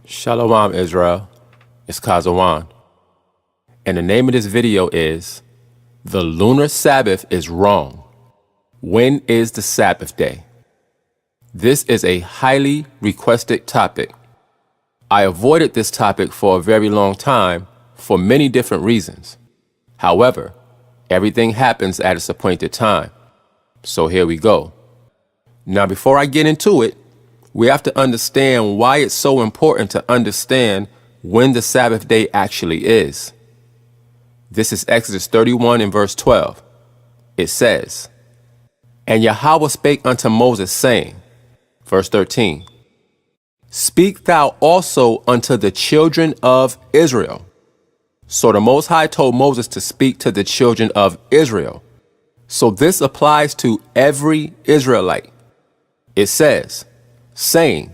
Shalom, Israel. It's Chaazawan. And the name of this video is The Lunar Sabbath is Wrong. When is the Sabbath day? This is a highly requested topic. I avoided this topic for a very long time for many different reasons. However, everything happens at its appointed time. So here we go. Now, before I get into it, we have to understand why it's so important to understand when the Sabbath day actually is. This is Exodus 31 and verse 12. It says, "And Yahweh spake unto Moses, saying," verse 13, "Speak thou also unto the children of Israel." So the Most High told Moses to speak to the children of Israel. So this applies to every Israelite. It says, saying,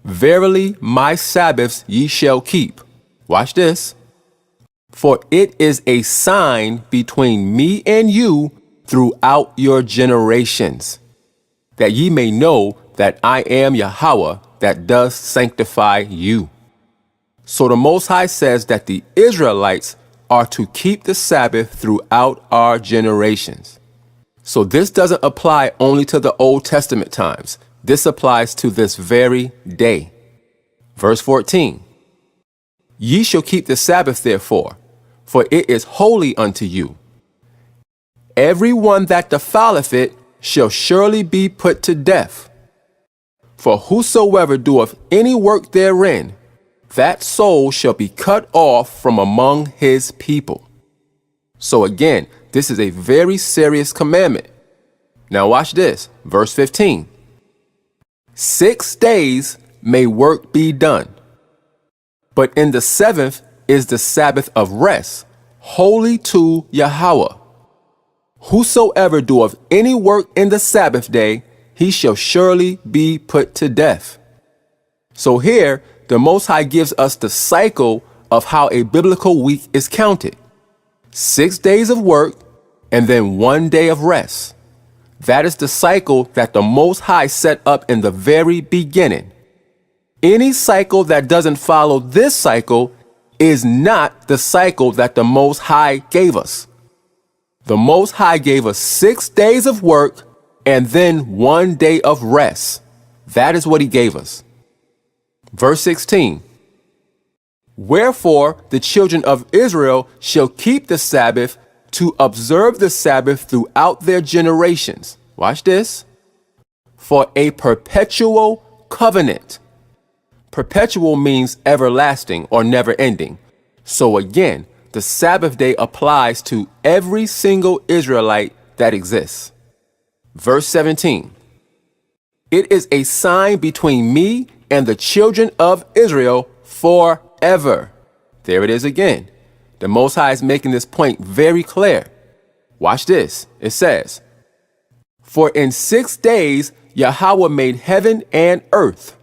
"Verily my Sabbaths ye shall keep." Watch this. "For it is a sign between me and you throughout your generations, that ye may know that I am Yahweh that does sanctify you." So the Most High says that the Israelites are to keep the Sabbath throughout our generations. So this doesn't apply only to the Old Testament times. This applies to this very day. Verse 14, "Ye shall keep the Sabbath therefore, for it is holy unto you. Every one that defileth it shall surely be put to death. For whosoever doeth any work therein, that soul shall be cut off from among his people." So again, this is a very serious commandment. Now watch this, verse 15. 6 days may work be done, but in the seventh is the Sabbath of rest, holy to Yahweh. Whosoever doeth any work in the Sabbath day, he shall surely be put to death. So here, the Most High gives us the cycle of how a biblical week is counted. 6 days of work and then 1 day of rest. That is the cycle that the Most High set up in the very beginning. Any cycle that doesn't follow this cycle is not the cycle that the Most High gave us. The Most High gave us 6 days of work and then 1 day of rest. That is what he gave us. Verse 16, "Wherefore the children of Israel shall keep the Sabbath to observe the Sabbath throughout their generations." Watch this. "For a perpetual covenant." Perpetual means everlasting or never ending. So again, the Sabbath day applies to every single Israelite that exists. Verse 17, "It is a sign between me and the children of Israel forever." There it is again. The Most High is making this point very clear. Watch this. It says, "For in 6 days Yahweh made heaven and earth,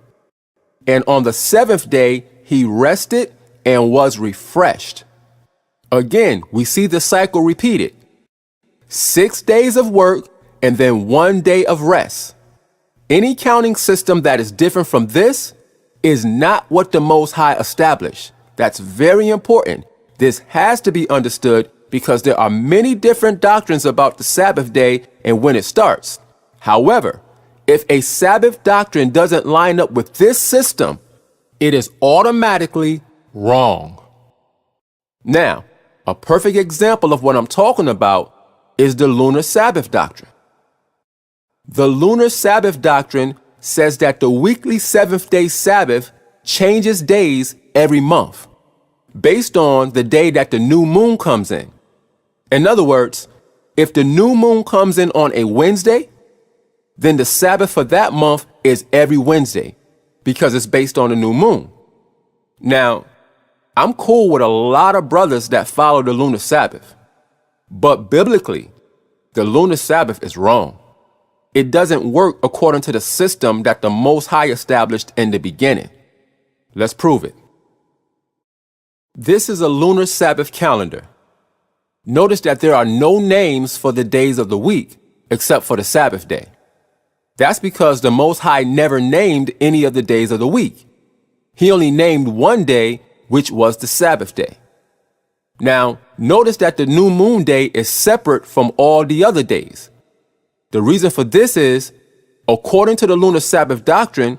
and on the seventh day he rested and was refreshed." Again, we see the cycle repeated. 6 days of work and then 1 day of rest. Any counting system that is different from this is not what the Most High established. That's very important. This has to be understood because there are many different doctrines about the Sabbath day and when it starts. However, if a Sabbath doctrine doesn't line up with this system, it is automatically wrong. Now, a perfect example of what I'm talking about is the Lunar Sabbath doctrine. The Lunar Sabbath doctrine says that the weekly seventh-day Sabbath changes days every month, based on the day that the new moon comes in. In other words, if the new moon comes in on a Wednesday, then the Sabbath for that month is every Wednesday because it's based on the new moon. Now, I'm cool with a lot of brothers that follow the lunar Sabbath, but biblically, the lunar Sabbath is wrong. It doesn't work according to the system that the Most High established in the beginning. Let's prove it. This is a lunar Sabbath calendar. Notice that there are no names for the days of the week except for the Sabbath day. That's because the Most High never named any of the days of the week. He only named one day, which was the Sabbath day. Now, notice that the new moon day is separate from all the other days. The reason for this is, according to the lunar Sabbath doctrine,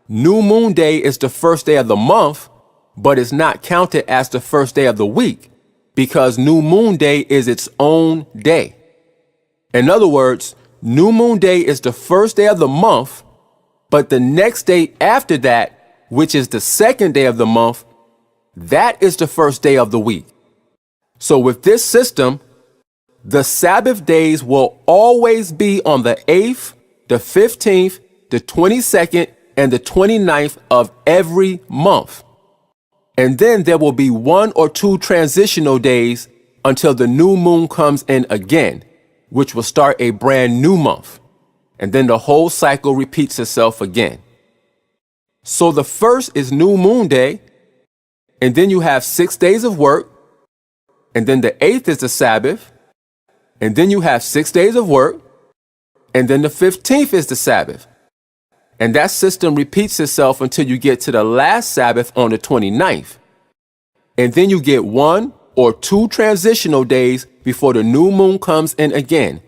new moon day is the first day of the month, but it's not counted as the first day of the week because new moon day is its own day. In other words, new moon day is the first day of the month, but the next day after that, which is the second day of the month, that is the first day of the week. So with this system, the Sabbath days will always be on the 8th, the 15th, the 22nd, and the 29th of every month. And then there will be 1 or 2 transitional days until the new moon comes in again, which will start a brand new month. And then the whole cycle repeats itself again. So the first is new moon day, and then you have 6 days of work, and then the 8th is the Sabbath, and then you have 6 days of work, and then the 15th is the Sabbath. And that system repeats itself until you get to the last Sabbath on the 29th. And then you get 1 or 2 transitional days before the new moon comes in again.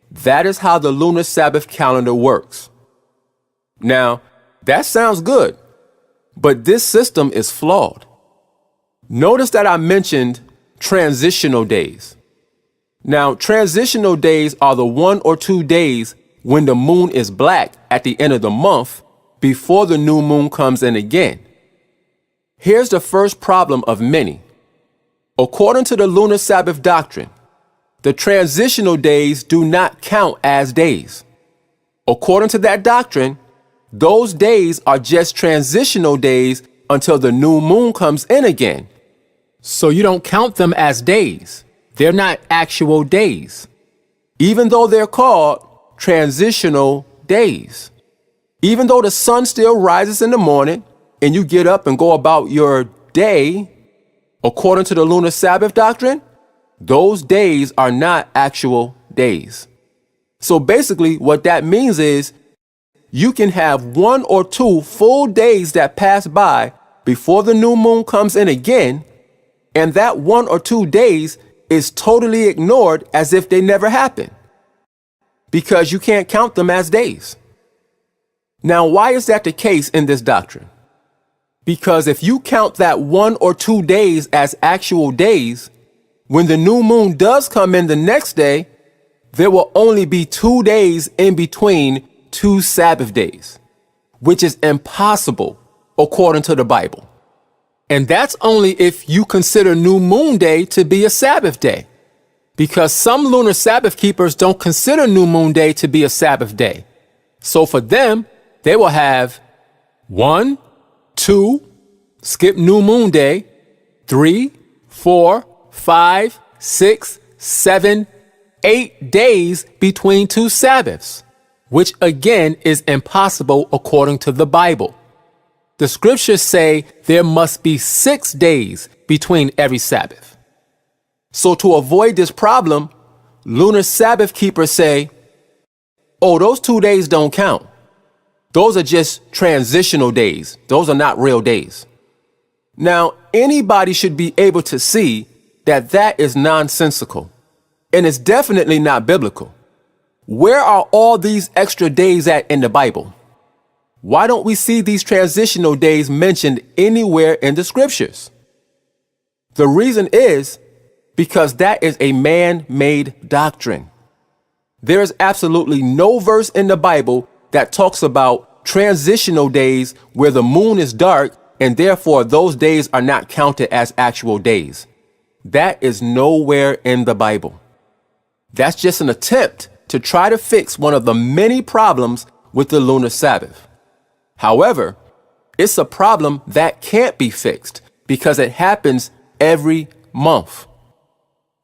That is how the lunar Sabbath calendar works. Now, that sounds good, but this system is flawed. Notice that I mentioned transitional days. Now, transitional days are the 1 or 2 days when the moon is black at the end of the month before the new moon comes in again. Here's the first problem of many. According to the lunar Sabbath doctrine, the transitional days do not count as days. According to that doctrine, those days are just transitional days until the new moon comes in again. So you don't count them as days. They're not actual days, even though they're called transitional days. Even though the sun still rises in the morning and you get up and go about your day, according to the lunar Sabbath doctrine, those days are not actual days. So basically what that means is you can have 1 or 2 full days that pass by before the new moon comes in again, and that 1 or 2 days is totally ignored as if they never happened, because you can't count them as days. Now, why is that the case in this doctrine? Because if you count that 1 or 2 days as actual days, when the new moon does come in the next day, there will only be 2 days in between 2 Sabbath days, which is impossible according to the Bible. And that's only if you consider new moon day to be a Sabbath day, because some lunar Sabbath keepers don't consider new moon day to be a Sabbath day. So for them, they will have 1, 2, skip new moon day, 3, 4, 5, 6, 7, 8 days between 2 Sabbaths, which again is impossible according to the Bible. The scriptures say there must be 6 days between every Sabbath. So to avoid this problem, lunar Sabbath keepers say, oh, those 2 days don't count. Those are just transitional days. Those are not real days. Now, anybody should be able to see that that is nonsensical, and it's definitely not biblical. Where are all these extra days at in the Bible? Why don't we see these transitional days mentioned anywhere in the scriptures? The reason is because that is a man-made doctrine. There is absolutely no verse in the Bible that talks about transitional days where the moon is dark and therefore those days are not counted as actual days. That is nowhere in the Bible. That's just an attempt to try to fix one of the many problems with the lunar Sabbath. However, it's a problem that can't be fixed because it happens every month.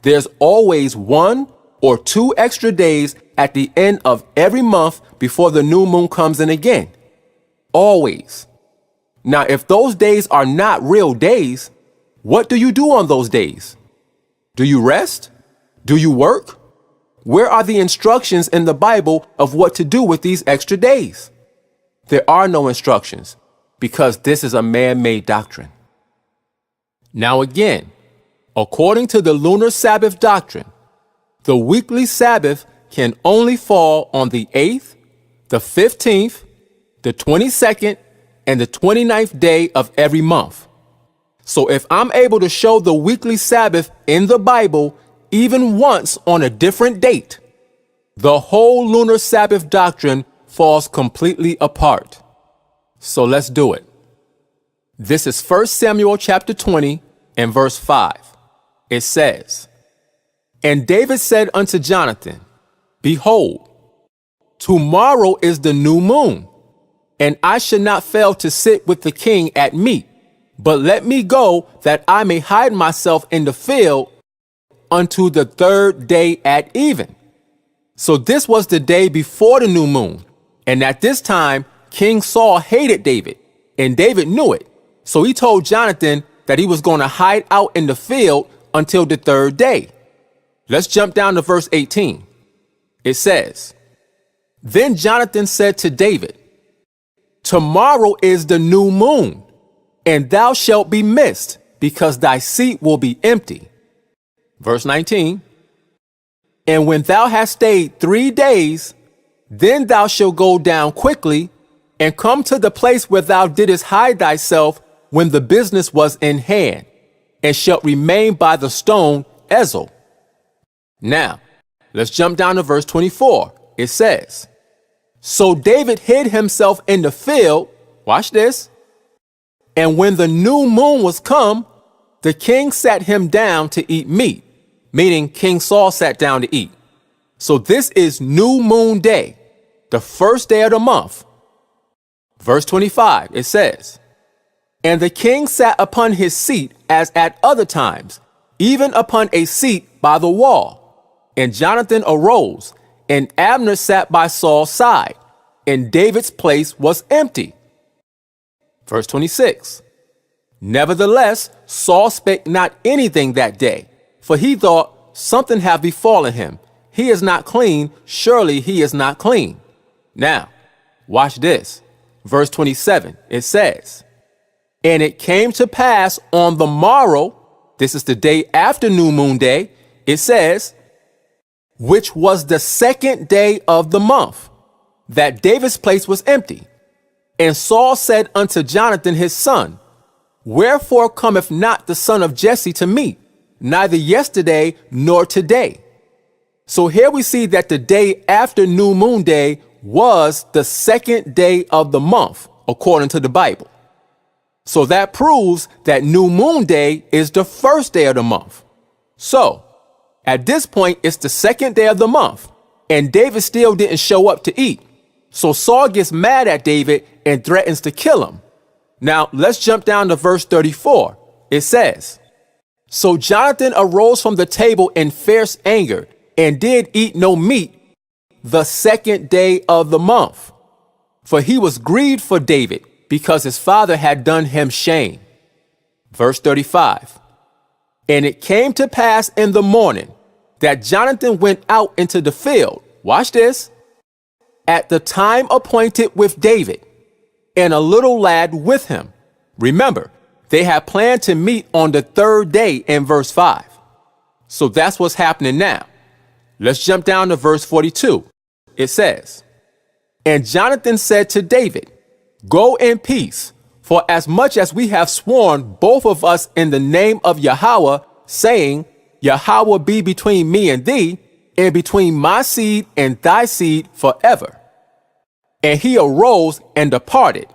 There's always 1 or 2 extra days at the end of every month before the new moon comes in again. Always. Now, if those days are not real days, what do you do on those days? Do you rest? Do you work? Where are the instructions in the Bible of what to do with these extra days? There are no instructions because this is a man-made doctrine. Now again, according to the lunar Sabbath doctrine, the weekly Sabbath can only fall on the 8th, the 15th, the 22nd, and the 29th day of every month. So if I'm able to show the weekly Sabbath in the Bible even once on a different date, the whole lunar Sabbath doctrine falls completely apart. So let's do it. This is 1 Samuel chapter 20 and verse 5. It says, "And David said unto Jonathan, Behold, tomorrow is the new moon, and I should not fail to sit with the king at meat, but let me go that I may hide myself in the field unto the 3rd day at even." So this was the day before the new moon, and at this time King Saul hated David, and David knew it. So he told Jonathan that he was going to hide out in the field until the 3rd day. Let's jump down to verse 18. It says, "Then Jonathan said to David, Tomorrow is the new moon, and thou shalt be missed, because thy seat will be empty." Verse 19, "And when thou hast stayed 3 days, then thou shalt go down quickly, and come to the place where thou didst hide thyself when the business was in hand, and shalt remain by the stone Ezel." Now, let's jump down to verse 24. It says, "So David hid himself in the field," watch this, "and when the new moon was come, the king sat him down to eat meat," meaning King Saul sat down to eat. So this is new moon day, the 1st day of the month. Verse 25, it says, "And the king sat upon his seat as at other times, even upon a seat by the wall. And Jonathan arose, and Abner sat by Saul's side, and David's place was empty." Verse 26, "Nevertheless, Saul spake not anything that day, for he thought, Something hath befallen him. He is not clean, surely he is not clean." Now, watch this. Verse 27, it says, "And it came to pass on the morrow," this is the day after new moon day, it says, "which was the 2nd day of the month, that David's place was empty. And Saul said unto Jonathan his son, Wherefore cometh not the son of Jesse to meat, neither yesterday nor today?" So here we see that the day after new moon day was the 2nd day of the month, according to the Bible. So that proves that new moon day is the 1st day of the month. So at this point, it's the 2nd day of the month, and David still didn't show up to eat. So Saul gets mad at David and threatens to kill him. Now, let's jump down to verse 34. It says, "So Jonathan arose from the table in fierce anger, and did eat no meat the 2nd day of the month. For he was grieved for David, because his father had done him shame." Verse 35, "And it came to pass in the morning that Jonathan went out into the field," watch this, "at the time appointed with David, and a little lad with him." Remember, they had planned to meet on the 3rd day in verse 5. So that's what's happening now. Let's jump down to verse 42. It says, "And Jonathan said to David, Go in peace, for as much as we have sworn both of us in the name of Yahweh, saying, Yahweh be between me and thee, and between my seed and thy seed forever. And he arose and departed,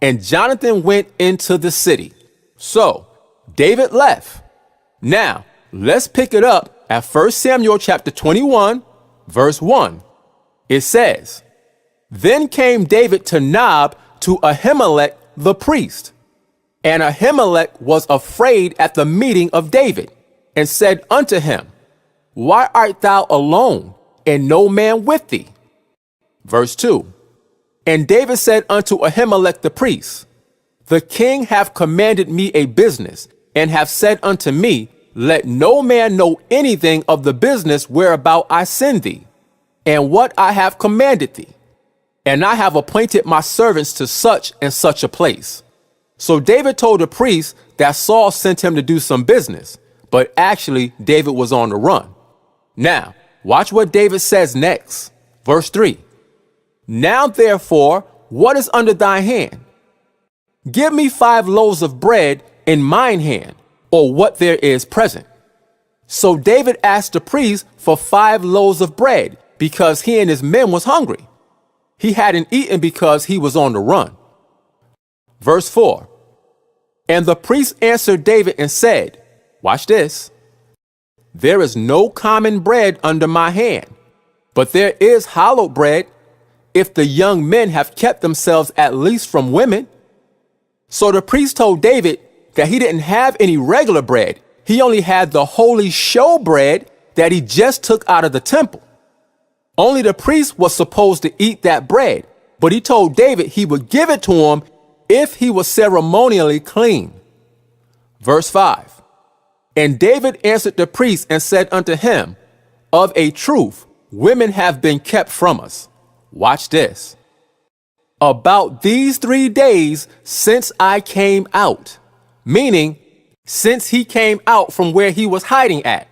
and Jonathan went into the city." So David left. Now let's pick it up at 1 Samuel chapter 21, verse 1. It says, "Then came David to Nob to Ahimelech the priest. And Ahimelech was afraid at the meeting of David, and said unto him, Why art thou alone, and no man with thee?" Verse 2, "And David said unto Ahimelech the priest, The king hath commanded me a business, and hath said unto me, Let no man know anything of the business whereabout I send thee, and what I have commanded thee. and I have appointed my servants to such and such a place. So David told the priest that Saul sent him to do some business, but actually David was on the run. Now, watch what David says next. Verse 3. Now therefore, what is under thy hand? Give me 5 loaves of bread in mine hand, or what there is present. So David asked the priest for 5 loaves of bread because he and his men was hungry. He hadn't eaten because he was on the run. Verse 4. And the priest answered David and said, watch this, there is no common bread under my hand, but there is hallowed bread, if the young men have kept themselves at least from women. So the priest told David that he didn't have any regular bread. He only had the holy show bread that he just took out of the temple. Only the priest was supposed to eat that bread, but he told David he would give it to him if he was ceremonially clean. Verse 5. And David answered the priest and said unto him, of a truth, women have been kept from us. Watch this. About these 3 days since I came out, meaning since he came out from where he was hiding at.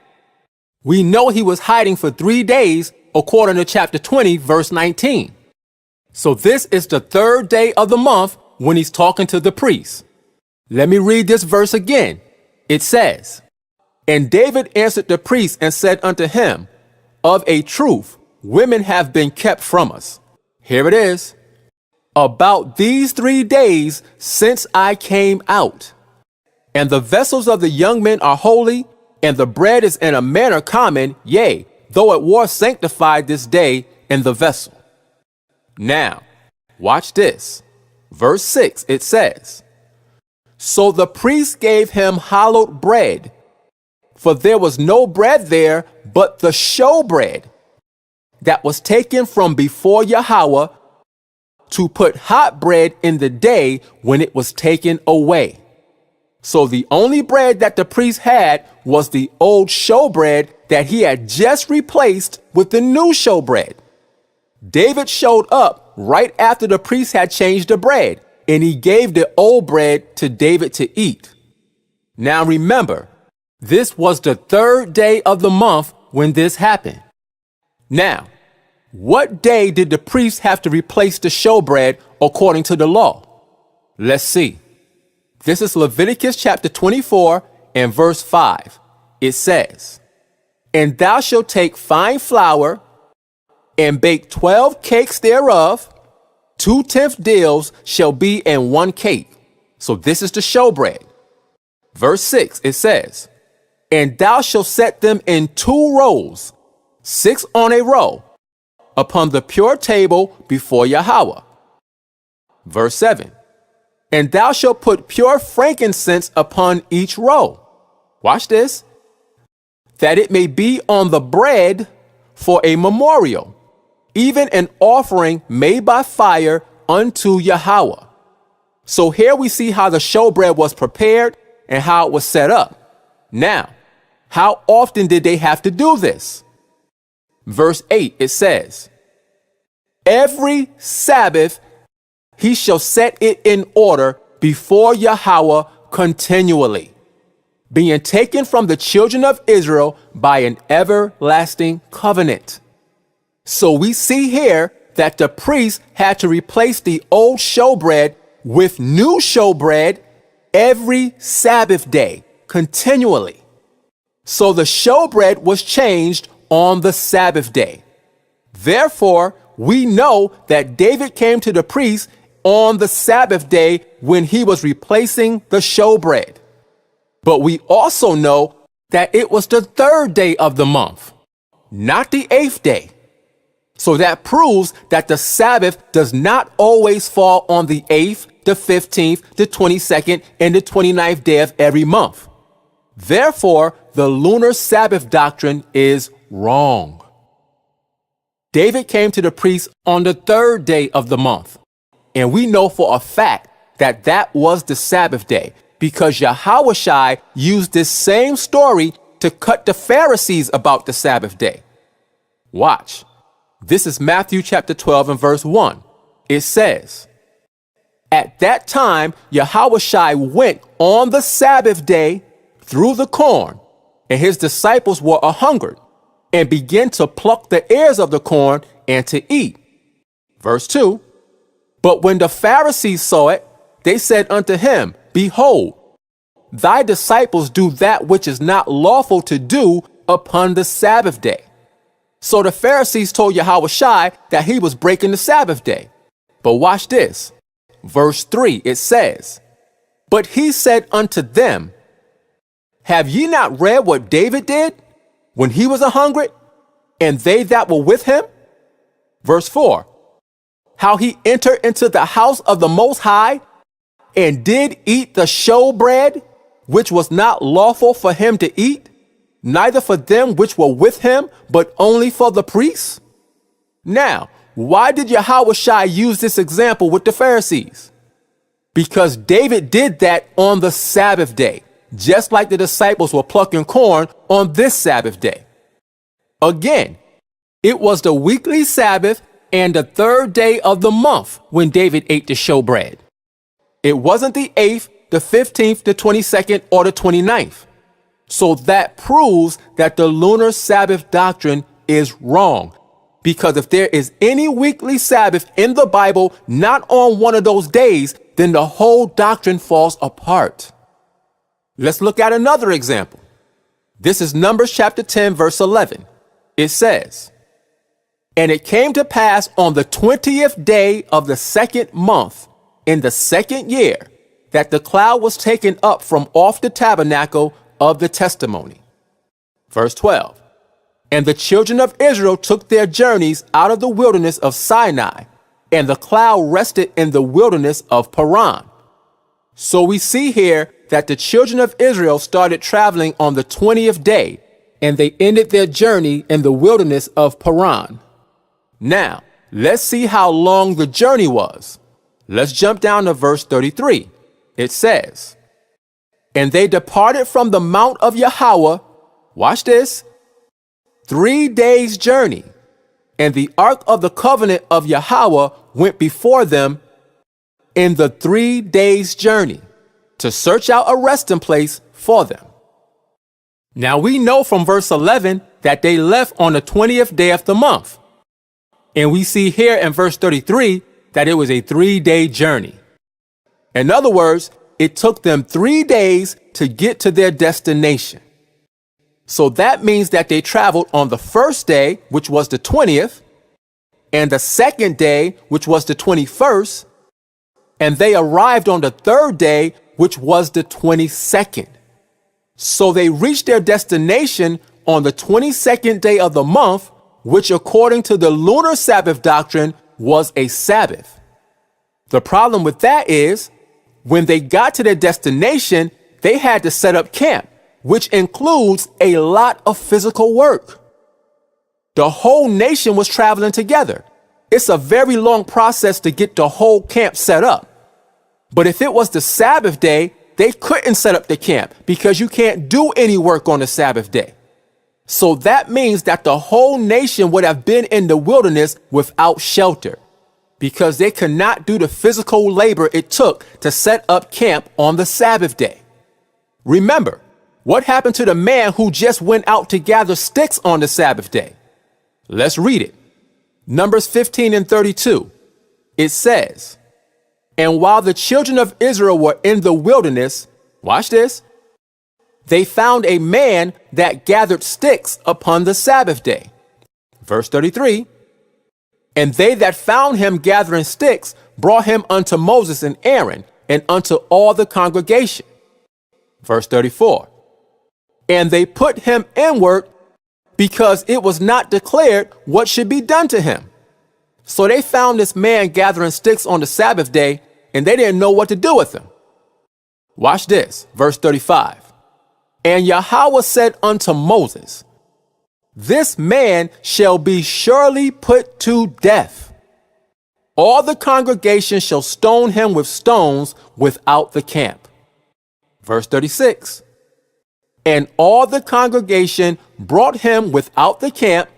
We know he was hiding for 3 days according to chapter 20, verse 19. So this is the 3rd day of the month when he's talking to the priest. Let me read this verse again. It says, and David answered the priest and said unto him, of a truth, women have been kept from us. Here it is. About these 3 days since I came out. And the vessels of the young men are holy, and the bread is in a manner common, yea, though it was sanctified this day in the vessel. Now, watch this. Verse 6, it says, so the priest gave him hallowed bread, for there was no bread there but the show bread that was taken from before Yahweh to put hot bread in the day when it was taken away. So the only bread that the priest had was the old show bread that he had just replaced with the new show bread. David showed up right after the priest had changed the bread, and he gave the old bread to David to eat. Now remember, this was the 3rd day of the month when this happened. Now, what day did the priest have to replace the showbread according to the law? Let's see. This is Leviticus chapter 24 and verse 5. It says, and thou shalt take fine flour and bake 12 cakes thereof. 2/10 deals shall be in 1 cake. So this is the showbread. Verse 6, it says, and thou shalt set them in 2 rows, 6 on a row, upon the pure table before Yahweh. Verse 7, and thou shalt put pure frankincense upon each row. Watch this. That it may be on the bread for a memorial, even an offering made by fire unto Yahweh. So here we see how the showbread was prepared and how it was set up. Now, how often did they have to do this? Verse 8, it says, every Sabbath he shall set it in order before Yahweh continually, being taken from the children of Israel by an everlasting covenant. So we see here that the priest had to replace the old showbread with new showbread every Sabbath day, continually. So the showbread was changed on the Sabbath day. Therefore, we know that David came to the priest on the Sabbath day when he was replacing the showbread. But we also know that it was the 3rd day of the month, not the 8th day. So that proves that the Sabbath does not always fall on the 8th, the 15th, the 22nd, and the 29th day of every month. Therefore, the lunar Sabbath doctrine is wrong. David came to the priest on the 3rd day of the month, and we know for a fact that that was the Sabbath day because Yahushua used this same story to cut the Pharisees about the Sabbath day. Watch. This is Matthew chapter 12 and verse 1. It says, "At that time, Yahushua went on the Sabbath day through the corn, and his disciples were a-hungered, and began to pluck the ears of the corn and to eat." Verse 2, "But when the Pharisees saw it, they said unto him, Behold, thy disciples do that which is not lawful to do upon the Sabbath day." So the Pharisees told Yahushua that he was breaking the Sabbath day. But watch this. Verse 3, it says, "But he said unto them, Have ye not read what David did when he was a-hungered, and they that were with him?" Verse 4, "How he entered into the house of the Most High, and did eat the showbread, which was not lawful for him to eat, neither for them which were with him, but only for the priests." Now, why did Yahushua use this example with the Pharisees? Because David did that on the Sabbath day, just like the disciples were plucking corn on this Sabbath day. Again, it was the weekly Sabbath and the third day of the month when David ate the showbread. It wasn't the 8th, the 15th, the 22nd, or the 29th. So that proves that the lunar Sabbath doctrine is wrong. Because if there is any weekly Sabbath in the Bible not on one of those days, then the whole doctrine falls apart. Let's look at another example. This is Numbers chapter 10, verse 11. It says, "And it came to pass on the 20th day of the second month, in the second year, that the cloud was taken up from off the tabernacle of the testimony." Verse 12, "And the children of Israel took their journeys out of the wilderness of Sinai, and the cloud rested in the wilderness of Paran." So we see here that the children of Israel started traveling on the 20th day, and they ended their journey in the wilderness of Paran. Now, let's see how long the journey was. Let's jump down to verse 33. It says, "And they departed from the mount of Yahweh," watch this, 3 days' journey, "and the ark of the covenant of Yahweh went before them in the 3 days' journey to search out a resting place for them." Now we know from verse 11 that they left on the 20th day of the month. And we see here in verse 33 that it was a 3-day journey. In other words, it took them 3 days to get to their destination. So that means that they traveled on the first day, which was the 20th, and the second day, which was the 21st, and they arrived on the third day, which was the 22nd. So they reached their destination on the 22nd day of the month, which according to the lunar Sabbath doctrine was a Sabbath. The problem with that is, when they got to their destination, they had to set up camp, which includes a lot of physical work. The whole nation was traveling together. It's a very long process to get the whole camp set up. But if it was the Sabbath day, they couldn't set up the camp because you can't do any work on the Sabbath day. So that means that the whole nation would have been in the wilderness without shelter because they could not do the physical labor it took to set up camp on the Sabbath day. Remember, what happened to the man who just went out to gather sticks on the Sabbath day? Let's read it. Numbers 15 and 32. It says, "And while the children of Israel were in the wilderness," watch this, "they found a man that gathered sticks upon the Sabbath day." Verse 33, "And they that found him gathering sticks brought him unto Moses and Aaron and unto all the congregation." Verse 34, "And they put him inward because it was not declared what should be done to him." So they found this man gathering sticks on the Sabbath day, and they didn't know what to do with him. Watch this, verse 35. "And Yahweh said unto Moses, This man shall be surely put to death. All the congregation shall stone him with stones without the camp." Verse 36. "And all the congregation brought him without the camp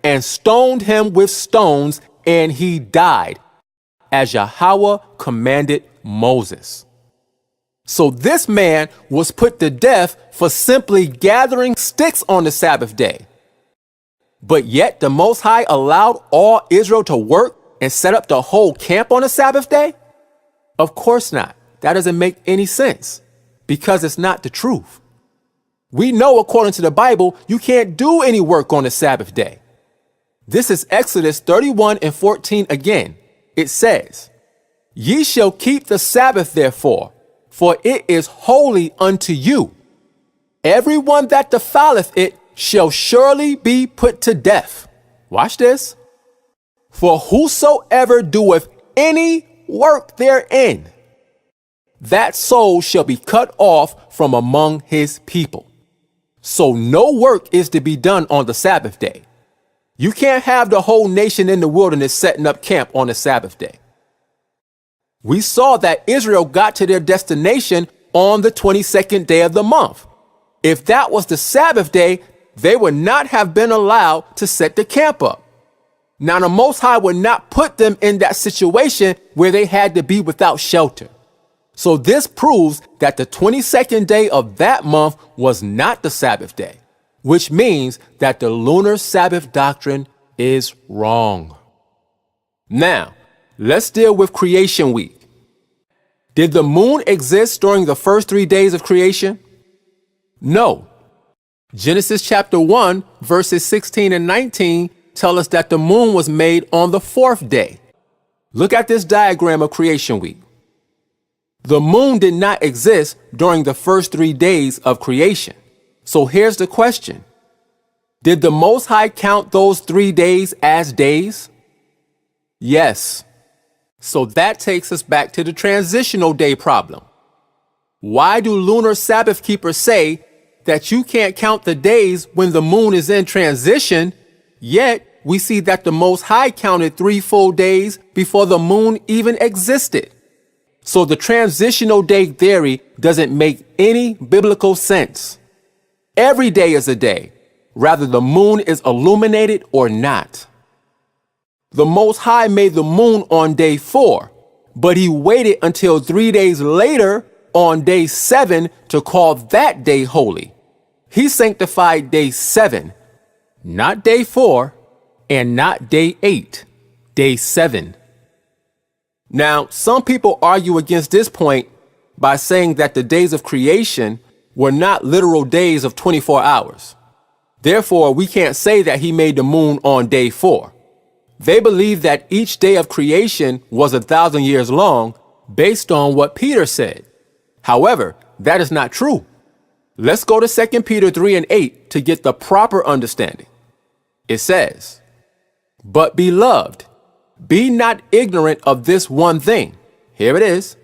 and stoned him with stones, and he died. as Yahweh commanded Moses. So this man was put to death for simply gathering sticks on the Sabbath day. But yet the Most High allowed all Israel to work and set up the whole camp on the Sabbath day? Of course not. That doesn't make any sense because it's not the truth. We know according to the Bible, you can't do any work on the Sabbath day. This is Exodus 31:14 again. It says, "Ye shall keep the Sabbath therefore, for it is holy unto you. Everyone that defileth it shall surely be put to death." Watch this. "For whosoever doeth any work therein, that soul shall be cut off from among his people." So no work is to be done on the Sabbath day. You can't have the whole nation in the wilderness setting up camp on the Sabbath day. We saw that Israel got to their destination on the 22nd day of the month. If that was the Sabbath day, they would not have been allowed to set the camp up. Now, the Most High would not put them in that situation where they had to be without shelter. So this proves that the 22nd day of that month was not the Sabbath day, which means that the lunar Sabbath doctrine is wrong. Now, let's deal with creation week. Did the moon exist during the first 3 days of creation? No. Genesis chapter 1, verses 16 and 19 tell us that the moon was made on the 4th day. Look at this diagram of creation week. The moon did not exist during the first 3 days of creation. So here's the question. Did the Most High count those 3 days as days? Yes. So that takes us back to the transitional day problem. Why do lunar Sabbath keepers say that you can't count the days when the moon is in transition, yet we see that the Most High counted 3 full days before the moon even existed? So the transitional day theory doesn't make any biblical sense. Every day is a day, whether the moon is illuminated or not. The Most High made the moon on day 4, but he waited until 3 days later on day 7 to call that day holy. He sanctified day 7, not day 4, and not day 8, day 7. Now, some people argue against this point by saying that the days of creation were not literal days of 24 hours. Therefore, we can't say that he made the moon on day 4. They believe that each day of creation was 1,000 years long based on what Peter said. However, that is not true. Let's go to 2 Peter 3:8 to get the proper understanding. It says, "But beloved, be not ignorant of this one thing." Here it is.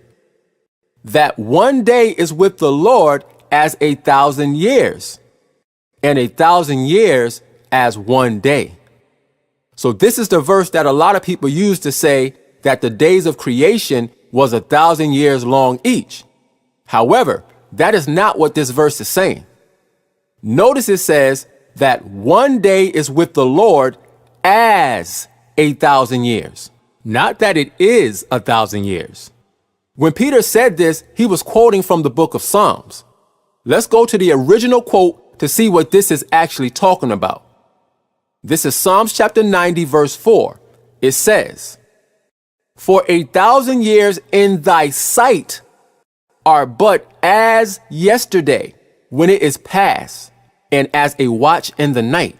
"That one day is with the Lord as 1,000 years, and 1,000 years as one day." So this is the verse that a lot of people use to say that the days of creation was 1,000 years long each. However, that is not what this verse is saying. Notice it says that one day is with the Lord as 1,000 years, not that it is 1,000 years. When Peter said this, he was quoting from the book of Psalms. Let's go to the original quote to see what this is actually talking about. This is Psalms chapter 90, verse 4. It says, "For 1,000 years in thy sight are but as yesterday when it is past, and as a watch in the night."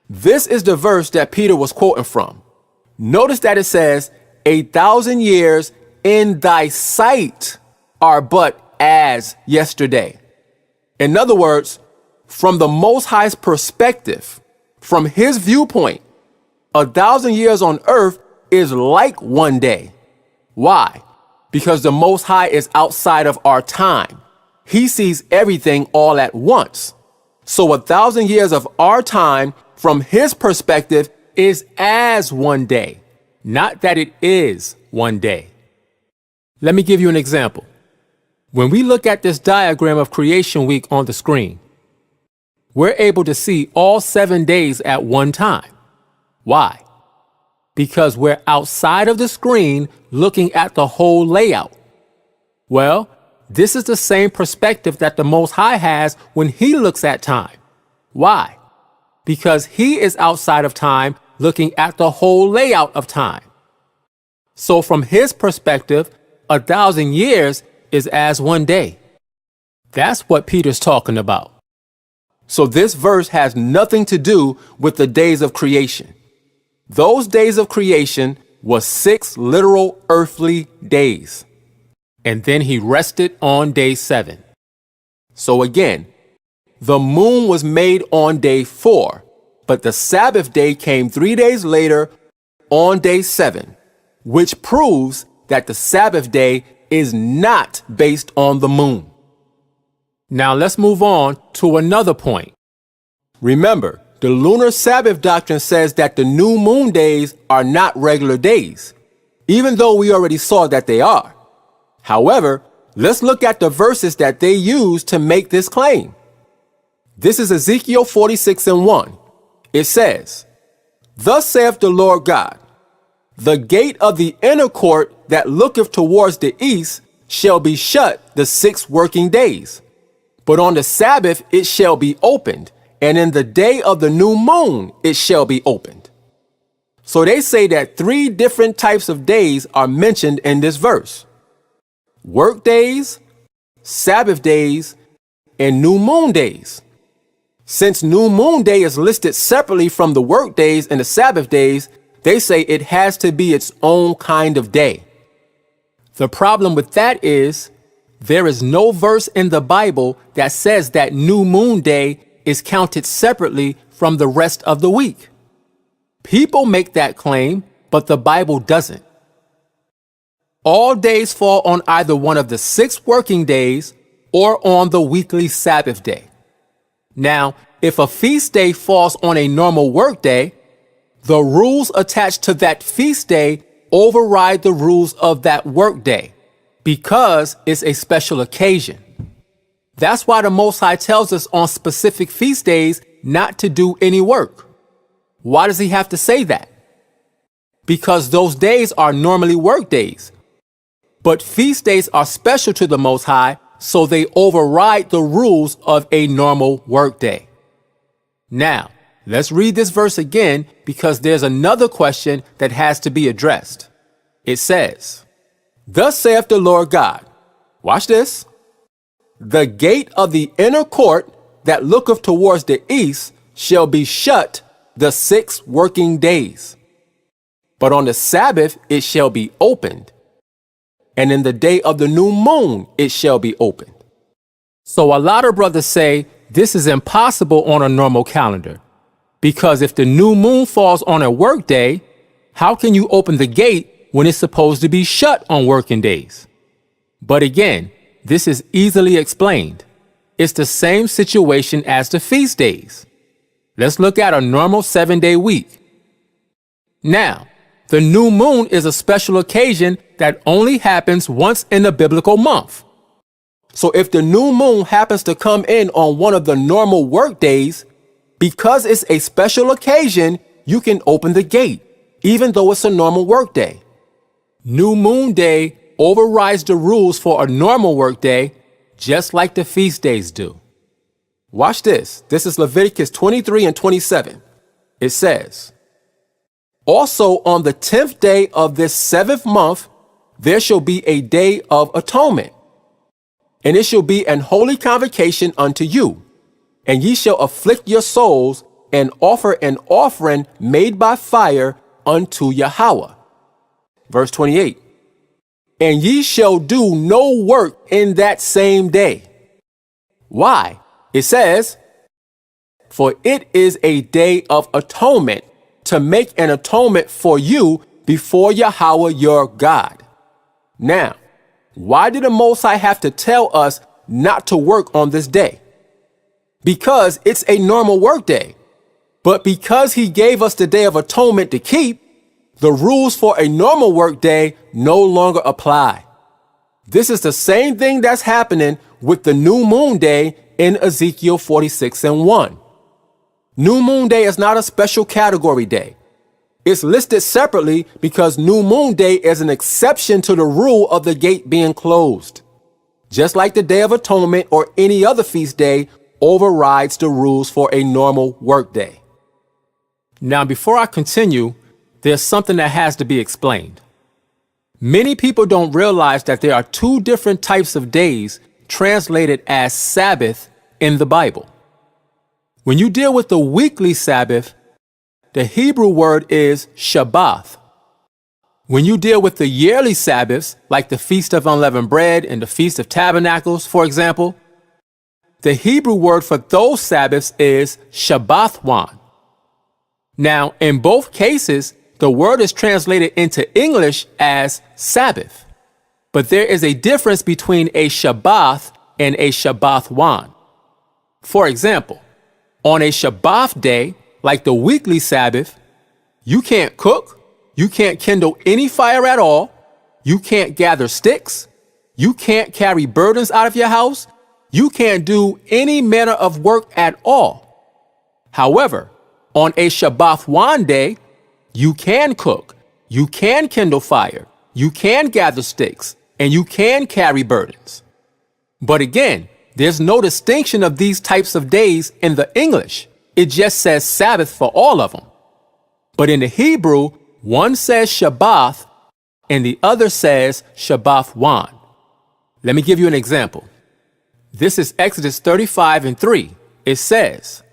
This is the verse that Peter was quoting from. Notice that it says, 1,000 years in thy sight are but as yesterday. In other words, from the Most High's perspective, from his viewpoint, 1,000 years on earth is like one day. Why? Because the Most High is outside of our time. He sees everything all at once. So 1,000 years of our time from his perspective is as one day, not that it is one day. Let me give you an example. When we look at this diagram of creation week on the screen, we're able to see all 7 days at one time. Why? because we're outside of the screen looking at the whole layout. Well, this is the same perspective that the Most High has when he looks at time. Why? Because he is outside of time looking at the whole layout of time. So from his perspective, 1,000 years is as one day. That's what Peter's talking about. So this verse has nothing to do with the days of creation. Those days of creation was 6 literal earthly days. And then he rested on day 7. So again, the moon was made on day 4, but the Sabbath day came 3 days later on day 7, which proves that the Sabbath day is not based on the moon. Now let's move on to another point. Remember, the Lunar Sabbath doctrine says that the new moon days are not regular days, even though we already saw that they are. However, let's look at the verses that they use to make this claim. This is Ezekiel 46:1. It says, "Thus saith the Lord God, the gate of the inner court that looketh towards the east shall be shut the 6 working days. But on the Sabbath it shall be opened, and in the day of the new moon it shall be opened." So they say that 3 different types of days are mentioned in this verse: work days, Sabbath days, and new moon days. Since new moon day is listed separately from the work days and the Sabbath days, they say it has to be its own kind of day. The problem with that is there is no verse in the Bible that says that new moon day is counted separately from the rest of the week. People make that claim, but the Bible doesn't. All days fall on either one of the 6 working days or on the weekly Sabbath day. Now, if a feast day falls on a normal work day, the rules attached to that feast day override the rules of that work day because it's a special occasion. That's why the Most High tells us on specific feast days not to do any work. Why does he have to say that? Because those days are normally work days. But feast days are special to the Most High, so they override the rules of a normal work day. Now, let's read this verse again because there's another question that has to be addressed. It says, "Thus saith the Lord God," watch this, "the gate of the inner court that looketh towards the east shall be shut the 6 working days. But on the Sabbath it shall be opened, and in the day of the new moon it shall be opened." So a lot of brothers say this is impossible on a normal calendar, because if the new moon falls on a work day, how can you open the gate when it's supposed to be shut on working days? But again, this is easily explained. It's the same situation as the feast days. Let's look at a normal 7-day week. Now, the new moon is a special occasion that only happens once in a biblical month. So if the new moon happens to come in on one of the normal work days, because it's a special occasion, you can open the gate, even though it's a normal work day. New moon day overrides the rules for a normal work day, just like the feast days do. Watch this. This is Leviticus 23:27. It says, "Also on the 10th day of this 7th month, there shall be a day of atonement. And it shall be an holy convocation unto you. And ye shall afflict your souls, and offer an offering made by fire unto Yahweh." Verse 28. "And ye shall do no work in that same day." Why? It says, "For it is a day of atonement, to make an atonement for you before Yahweh your God." Now, why did the Most High have to tell us not to work on this day? Because it's a normal work day. But because he gave us the Day of Atonement to keep, the rules for a normal work day no longer apply. This is the same thing that's happening with the new moon day in Ezekiel 46:1. New moon day is not a special category day. It's listed separately because New Moon Day is an exception to the rule of the gate being closed. Just like the Day of Atonement or any other feast day overrides the rules for a normal work day. Now, before I continue, there's something that has to be explained. Many people don't realize that there are two different types of days translated as Sabbath in the Bible. When you deal with the weekly Sabbath, the Hebrew word is Shabbat. When you deal with the yearly Sabbaths, like the Feast of Unleavened Bread and the Feast of Tabernacles, for example, the Hebrew word for those Sabbaths is Shabbathwan. Now, in both cases, the word is translated into English as Sabbath. But there is a difference between a Shabbat and a Shabbathwan. For example, on a Shabbat day, like the weekly Sabbath, you can't cook, you can't kindle any fire at all, you can't gather sticks, you can't carry burdens out of your house, you can't do any manner of work at all. However, on a Shabbathwan day, you can cook, you can kindle fire, you can gather sticks, and you can carry burdens. But again, there's no distinction of these types of days in the English. It just says Sabbath for all of them. But in the Hebrew, one says Shabbat and the other says Shabbathwan. Let me give you an example. This is Exodus 35:3. It says,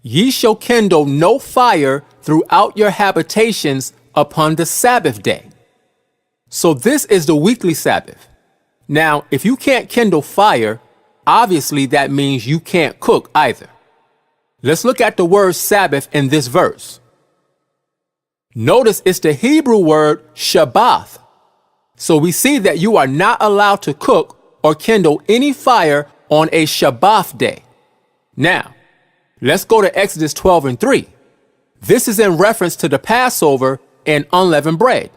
"Ye shall kindle no fire throughout your habitations upon the Sabbath day." So this is the weekly Sabbath. Now, if you can't kindle fire, obviously that means you can't cook either. Let's look at the word Sabbath in this verse. Notice it's the Hebrew word Shabbat. So we see that you are not allowed to cook or kindle any fire on a Shabbat day. Now, let's go to Exodus 12:3. This is in reference to the Passover and unleavened bread.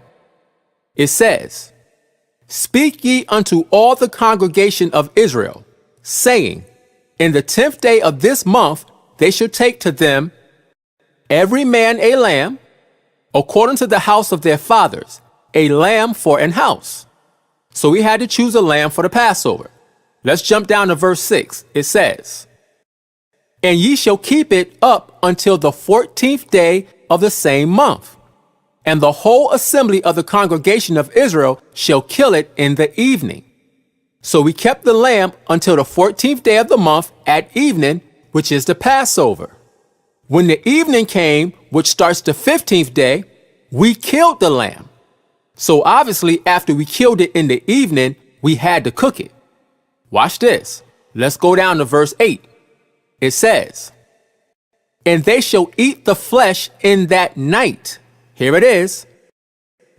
It says, "Speak ye unto all the congregation of Israel, saying, In the 10th day of this month they shall take to them every man a lamb, according to the house of their fathers, a lamb for an house." So we had to choose a lamb for the Passover. Let's jump down to verse 6. It says, "And ye shall keep it up until the 14th day of the same month. And the whole assembly of the congregation of Israel shall kill it in the evening." So we kept the lamb until the 14th day of the month at evening, which is the Passover. When the evening came, which starts the 15th day, we killed the lamb. So obviously, after we killed it in the evening, we had to cook it. Watch this. Let's go down to verse 8. It says, "And they shall eat the flesh in that night." Here it is.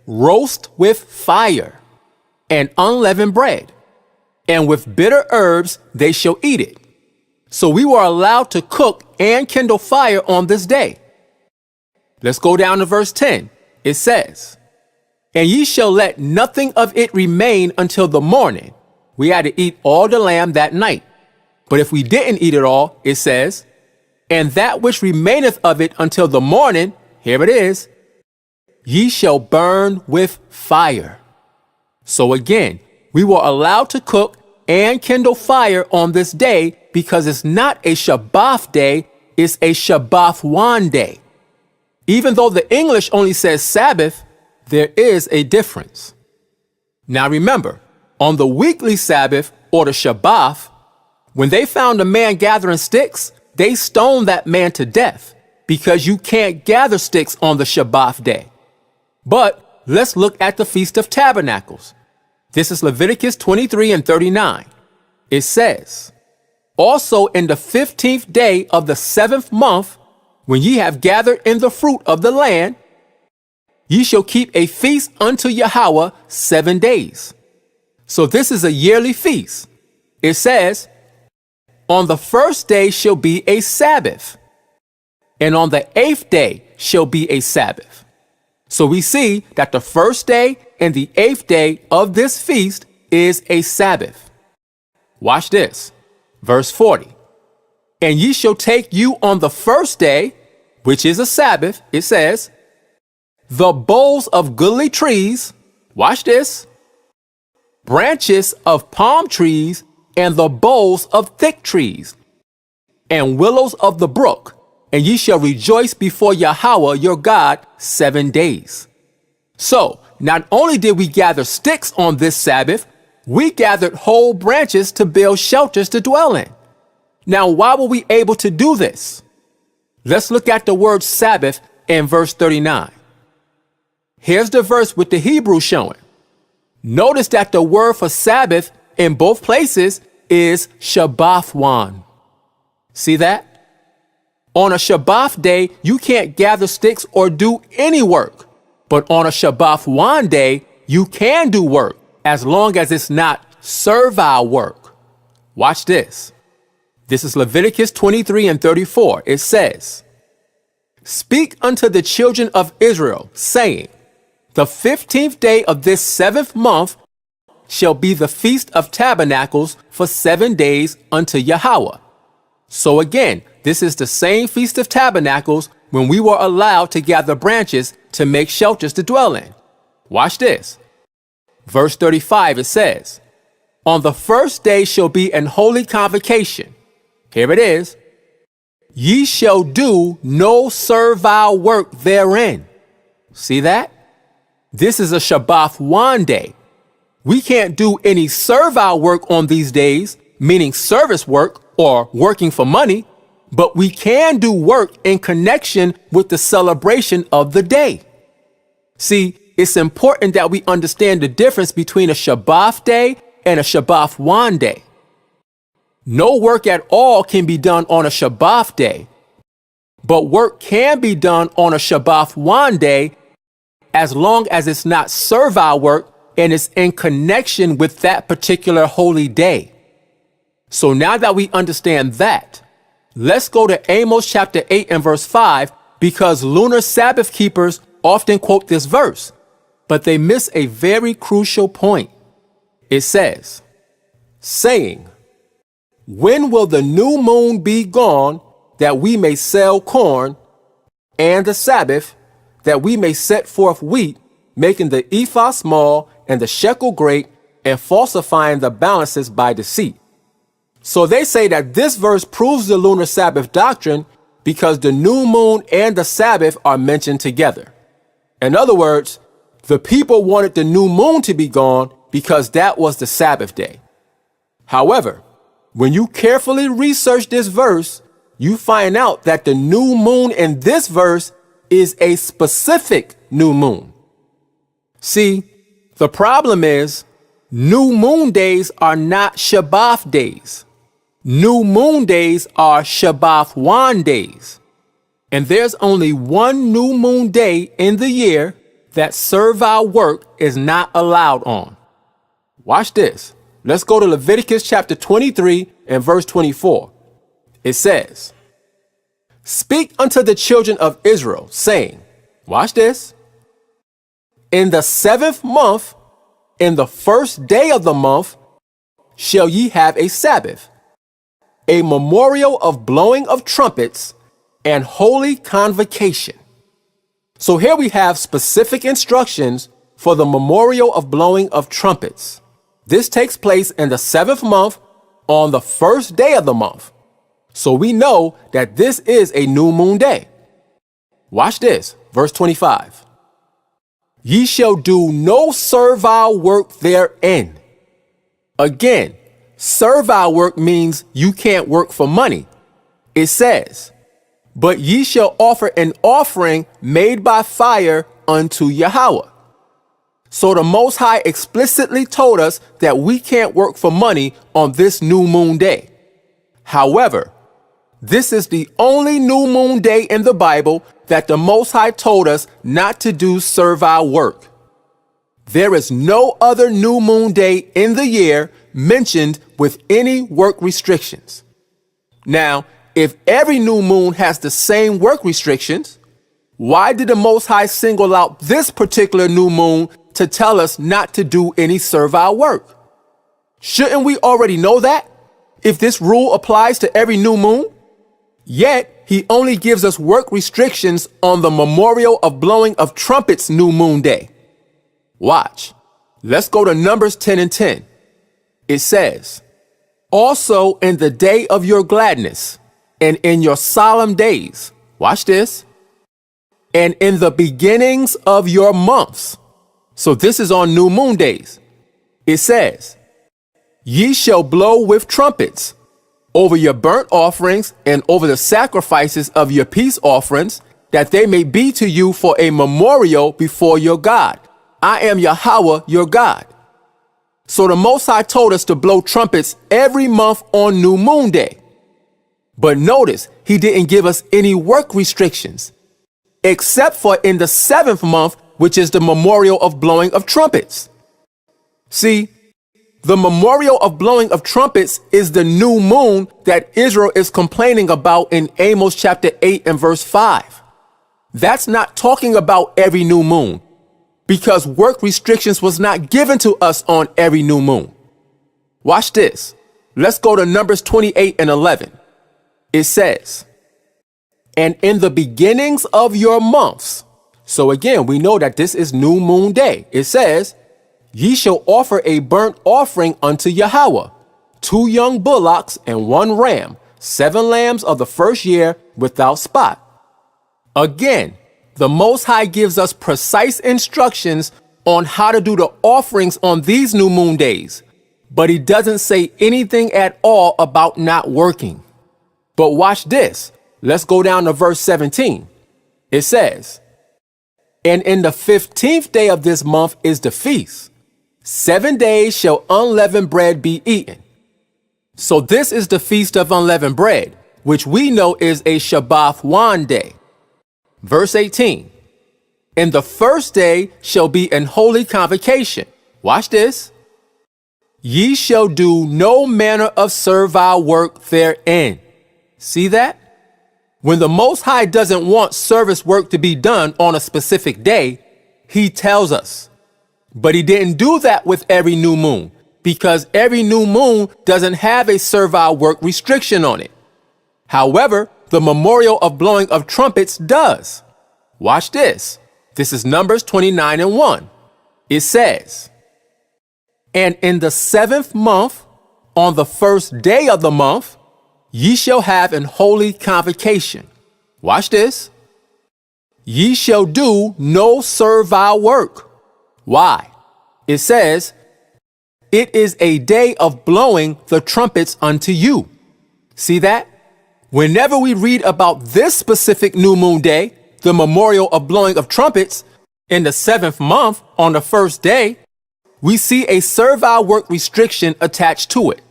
"Roast with fire and unleavened bread, and with bitter herbs they shall eat it." So we were allowed to cook and kindle fire on this day. Let's go down to verse 10. It says, "And ye shall let nothing of it remain until the morning." We had to eat all the lamb that night. But if we didn't eat it all, it says, "And that which remaineth of it until the morning," here it is, "ye shall burn with fire." So again, we were allowed to cook and kindle fire on this day because it's not a Shabbat day, it's a Shabbathwan day. Even though the English only says Sabbath, there is a difference. Now remember, on the weekly Sabbath or the Shabbat, when they found a man gathering sticks, they stoned that man to death because you can't gather sticks on the Shabbat day. But let's look at the Feast of Tabernacles. This is Leviticus 23:39. It says, "Also in the 15th day of the 7th month, when ye have gathered in the fruit of the land, ye shall keep a feast unto Yahweh 7 days." So this is a yearly feast. It says, "On the first day shall be a Sabbath, and on the 8th day shall be a Sabbath." So we see that the first day and the 8th day of this feast is a Sabbath. Watch this. Verse 40. "And ye shall take you on the first day," which is a Sabbath, it says, the boughs of goodly trees, watch this, branches of palm trees, and the boughs of thick trees, and willows of the brook, and ye shall rejoice before Yahweh your God 7 days. So, not only did we gather sticks on this Sabbath, we gathered whole branches to build shelters to dwell in. Now, why were we able to do this? Let's look at the word Sabbath in verse 39. Here's the verse with the Hebrew showing. Notice that the word for Sabbath in both places is Chaazawan. See that? On a Shabbat day, you can't gather sticks or do any work. But on a Chaazawan day, you can do work as long as it's not servile work. Watch this. This is Leviticus 23 and 34. It says, "Speak unto the children of Israel, saying, the 15th day of this 7th month shall be the Feast of Tabernacles for 7 days unto Yahweh." So again, this is the same Feast of Tabernacles when we were allowed to gather branches to make shelters to dwell in. Watch this. Verse 35, it says, "On the first day shall be an holy convocation." Here it is. "Ye shall do no servile work therein." See that? This is a Shabbat day. We can't do any servile work on these days, meaning service work or working for money, but we can do work in connection with the celebration of the day. See, it's important that we understand the difference between a Shabbat day and a Shabbat day. No work at all can be done on a Shabbat day, but work can be done on a Shabbat day as long as it's not servile work and it's in connection with that particular holy day. So now that we understand that, let's go to Amos chapter 8 and verse 5, because lunar Sabbath keepers often quote this verse, but they miss a very crucial point. It says, saying, "When will the new moon be gone, that we may sell corn, and the Sabbath, that we may set forth wheat, making the ephah small and the shekel great, and falsifying the balances by deceit?" So they say that this verse proves the lunar Sabbath doctrine because the new moon and the Sabbath are mentioned together. In other words, the people wanted the new moon to be gone because that was the Sabbath day. However, when you carefully research this verse, you find out that the new moon in this verse is a specific new moon. See, the problem is new moon days are not Shabbat days. New moon days are Shabbat days. And there's only one new moon day in the year that servile work is not allowed on. Watch this. Let's go to Leviticus chapter 23 and verse 24. It says, "Speak unto the children of Israel, saying," watch this, "In the 7th month, in the first day of the month, shall ye have a Sabbath, a memorial of blowing of trumpets and holy convocation." So here we have specific instructions for the memorial of blowing of trumpets. This takes place in the 7th month on the first day of the month. So we know that this is a new moon day. Watch this, verse 25. "Ye shall do no servile work therein." Again, servile work means you can't work for money. It says, "But ye shall offer an offering made by fire unto Yahweh." So the Most High explicitly told us that we can't work for money on this new moon day. However, this is the only new moon day in the Bible that the Most High told us not to do servile work. There is no other new moon day in the year mentioned with any work restrictions. Now, if every new moon has the same work restrictions, why did the Most High single out this particular new moon to tell us not to do any servile work? Shouldn't we already know that, if this rule applies to every new moon? Yet, he only gives us work restrictions on the memorial of blowing of trumpets new moon day. Watch. Let's go to Numbers 10 and 10. It says, also in the day of your gladness and in your solemn days, watch this, and in the beginnings of your months. So this is on new moon days. It says, ye shall blow with trumpets over your burnt offerings and over the sacrifices of your peace offerings, that they may be to you for a memorial before your God. I am Yahweh, your God. So the Most High told us to blow trumpets every month on new moon day. But notice, he didn't give us any work restrictions, except for in the 7th month, which is the memorial of blowing of trumpets. See, the memorial of blowing of trumpets is the new moon that Israel is complaining about in Amos chapter 8 and verse 5. That's not talking about every new moon, because work restrictions was not given to us on every new moon. Watch this. Let's go to Numbers 28 and 11. It says, and in the beginnings of your months. So again, we know that this is new moon day. It says, ye shall offer a burnt offering unto Yahweh, 2 young bullocks and 1 ram, 7 lambs of the first year without spot. Again, the Most High gives us precise instructions on how to do the offerings on these new moon days, but he doesn't say anything at all about not working. But watch this. Let's go down to verse 17. It says, and in the 15th day of this month is the feast. 7 days shall unleavened bread be eaten. So this is the feast of unleavened bread, which we know is a Chaazawan day. Verse 18, and the first day shall be an holy convocation. Watch this. Ye shall do no manner of servile work therein. See that? When the Most High doesn't want service work to be done on a specific day, he tells us. But he didn't do that with every new moon, because every new moon doesn't have a servile work restriction on it. However, the memorial of blowing of trumpets does. Watch this. This is Numbers 29 and 1. It says, and in the 7th month, on the first day of the month, ye shall have an holy convocation. Watch this. Ye shall do no servile work. Why? It says, it is a day of blowing the trumpets unto you. See that? Whenever we read about this specific new moon day, the memorial of blowing of trumpets, in the 7th month on the first day, we see a servile work restriction attached to it.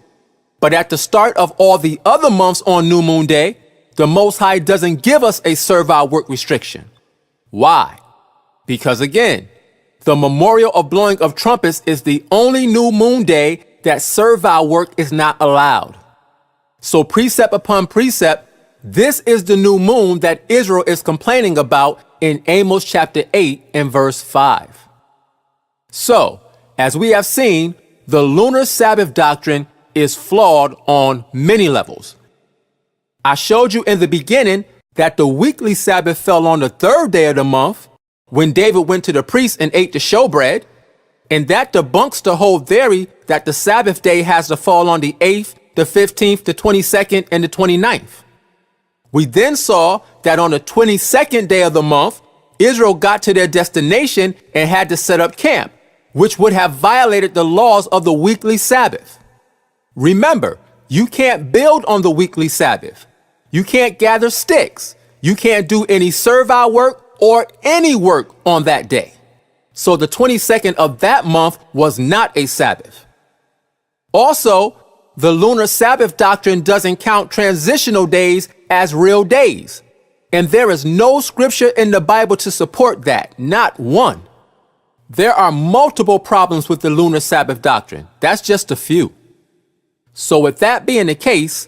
But at the start of all the other months on new moon day, the Most High doesn't give us a servile work restriction. Why? Because again, the memorial of blowing of trumpets is the only new moon day that servile work is not allowed. So precept upon precept, this is the new moon that Israel is complaining about in Amos chapter 8 and verse 5. So, as we have seen, the lunar Sabbath doctrine is flawed on many levels. I showed you in the beginning that the weekly Sabbath fell on the 3rd day of the month when David went to the priest and ate the showbread, and that debunks the whole theory that the Sabbath day has to fall on the 8th, the 15th, the 22nd, and the 29th. We then saw that on the 22nd day of the month, Israel got to their destination and had to set up camp, which would have violated the laws of the weekly Sabbath. Remember, you can't build on the weekly Sabbath. You can't gather sticks. You can't do any servile work or any work on that day. So the 22nd of that month was not a Sabbath. Also, the lunar Sabbath doctrine doesn't count transitional days as real days. And there is no scripture in the Bible to support that, not one. There are multiple problems with the lunar Sabbath doctrine. That's just a few. So with that being the case,